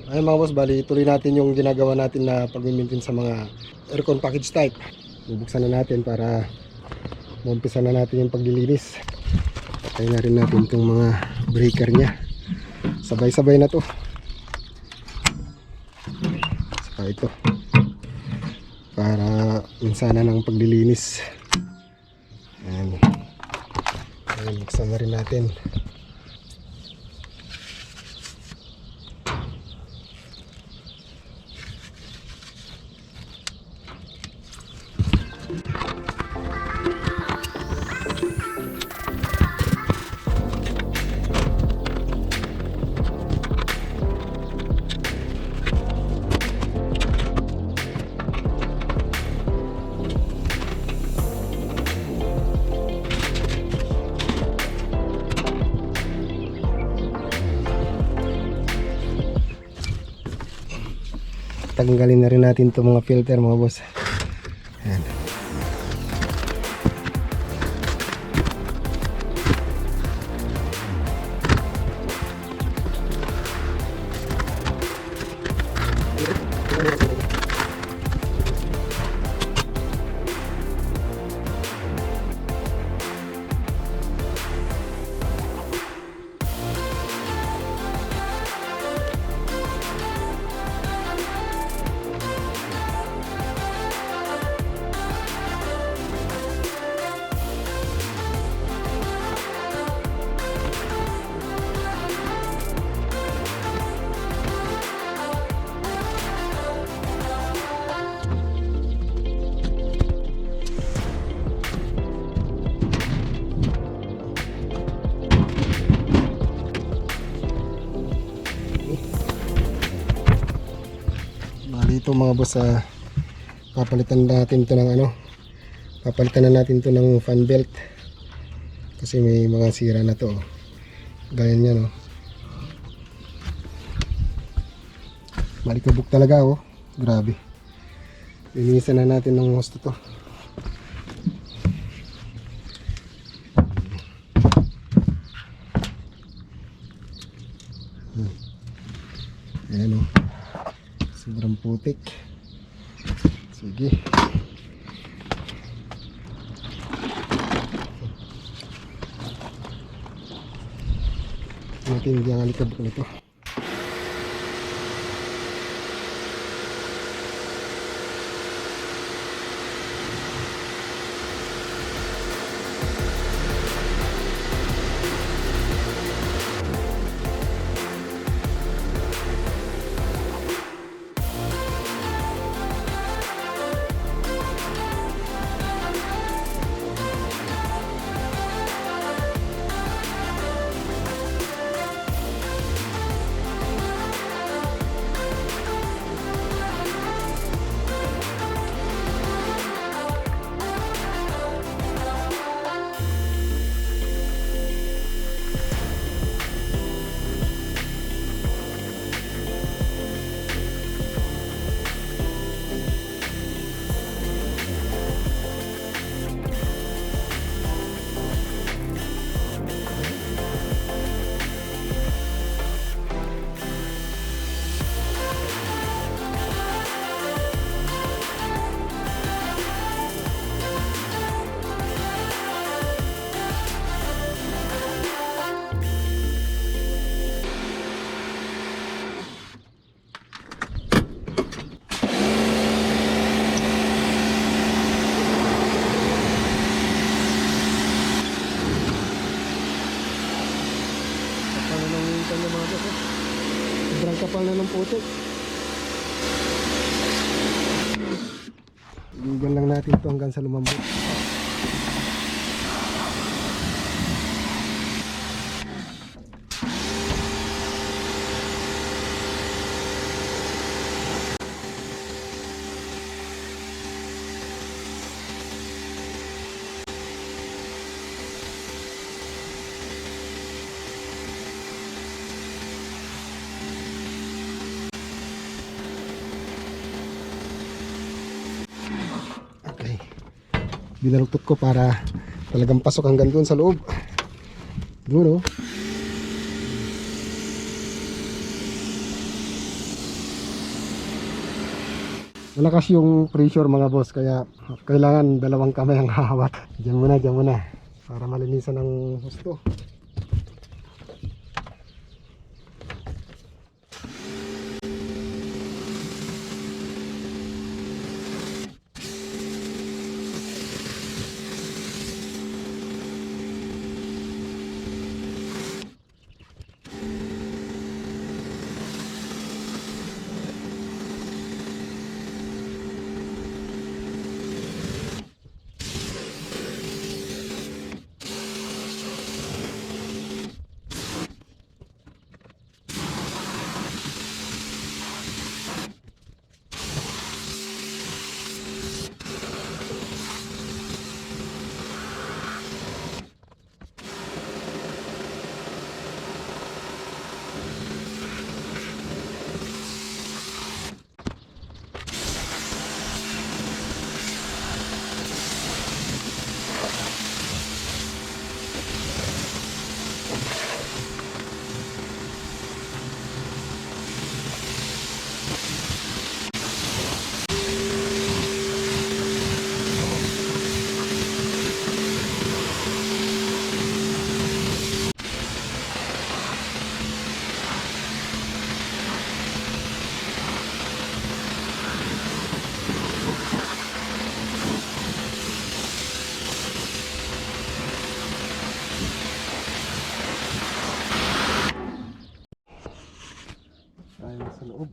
Ayun mga boss, bali tuloy natin yung ginagawa natin na pag-maintain sa mga aircon package type. Bubuksan na natin para umpisa na natin yung paglilinis. Patay na rin natin itong mga breaker nya. Sabay-sabay na to. Saka ito. Para minsana ng paglilinis. Ayan. Ayan, buksan na rin natin. Tanggalin na rin natin itong mga filter mga boss. Ayan. Ito mga boss, papalitan natin ito ng papalitan na natin ito ng fan belt kasi may mga sira na to gaya niya, no? Malikabok talaga, oh, grabe. Linisan na natin ng gusto to. Ayan, oh, sobrang putik. Sige. Natin hindi ang alikabok nito. Sobrang kapal na ng putik. Bigyan lang natin ito hanggang sa lumambot. Binaluktot ko para talagang pasok hanggang doon sa loob. Doon, oh. malakas yung pressure mga boss, kaya kailangan dalawang kamay ang hahawak. Diyan muna para malinisan ng husto. Tayo sa loob.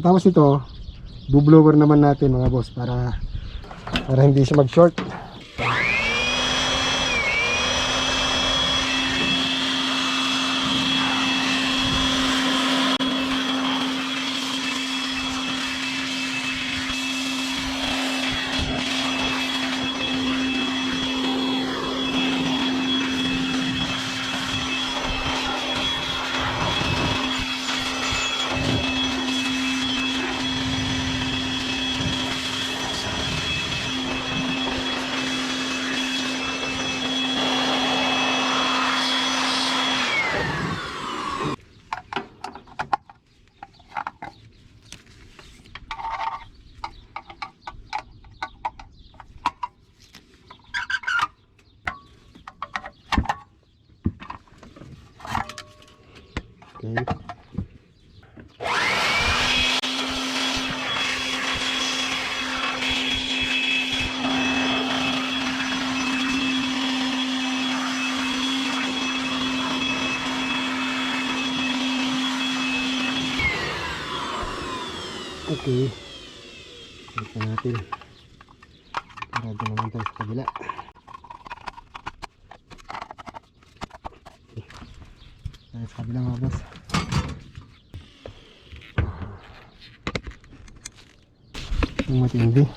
Tapos ito, bublower naman natin mga boss para hindi siya mag-short. Okay. Okay. Ito natin. Parado naman tayo sa kabila. Okay. Tayo sa kabila mga boss. Yung matindi.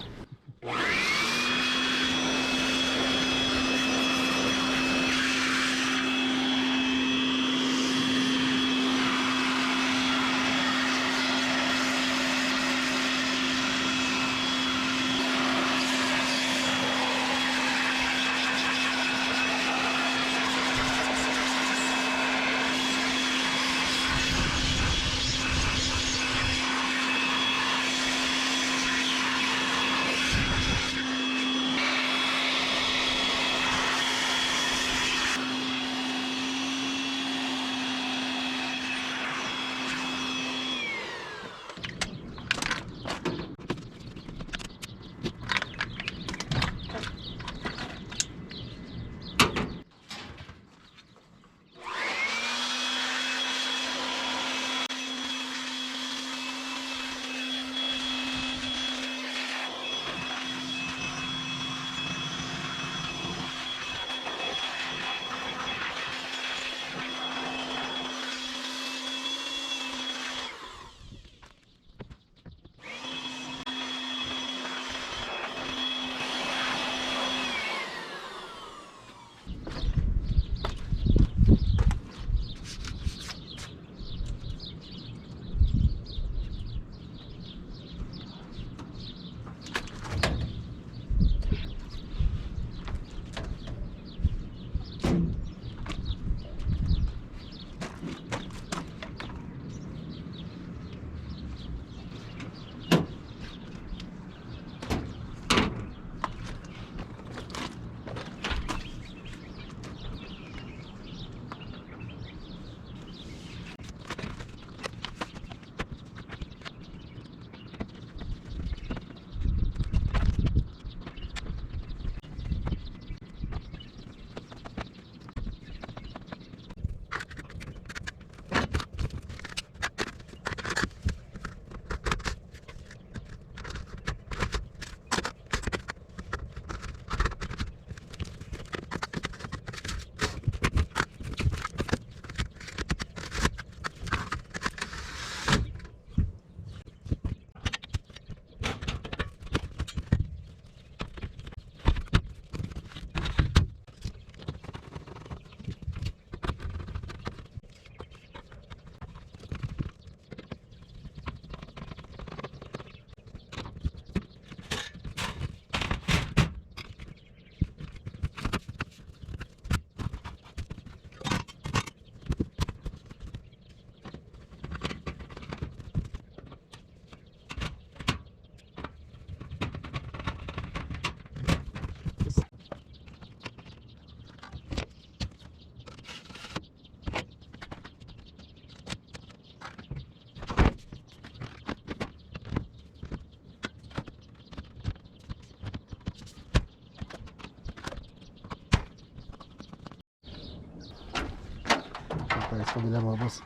sa kabila mga boss.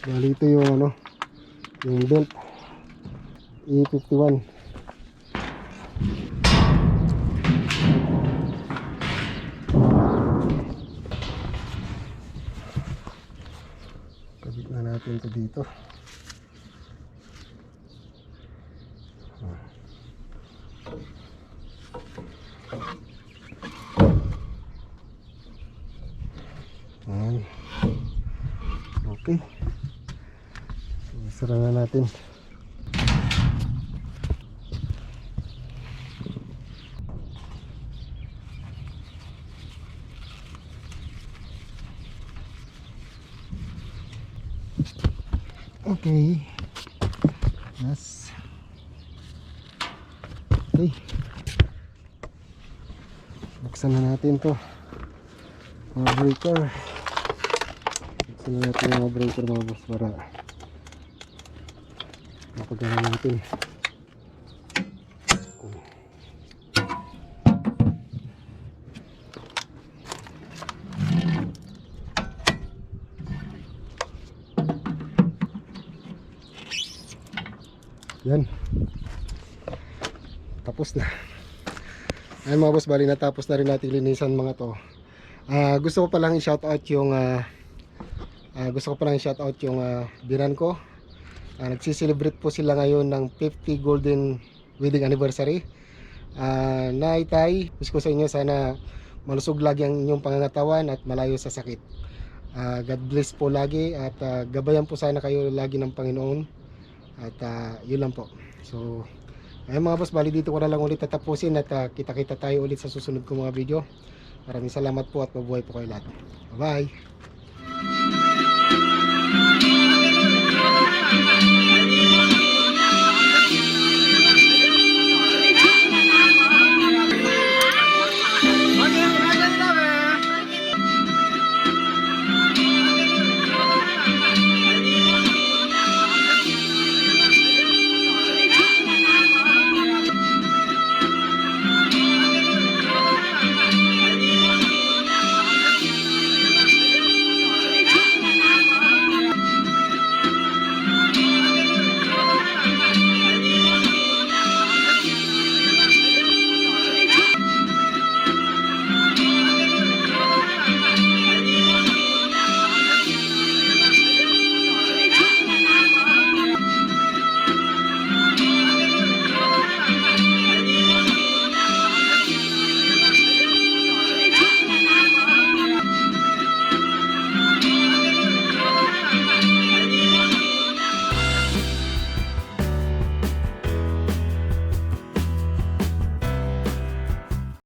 Bali ito yung ano, yung belt E51. Kabit na natin ito dito. Ayan. Okay. Sara na natin. Okay. Yes. Okay. Buksan na natin to. Mga breaker. Buksan na natin yung mga breaker mga boss para mapagana natin. Yan. Tapos na. Ayun mga boss, bali natapos na rin natin linisan mga to. Gusto ko palang i-shoutout yung biyanan ko. Nagcelebrate po sila ngayon ng 50 golden wedding anniversary. Naitay, wish ko sa inyo sana malusog lagi ang inyong pangangatawan at malayo sa sakit. God bless po lagi at gabayan po sana kayo lagi ng Panginoon. At yun lang po. So ayun mga boss, bali dito ko na lang ulit tatapusin at kita-kita tayo ulit sa susunod kong mga video. Maraming salamat po at mabuhay po kayo lahat. Bye bye.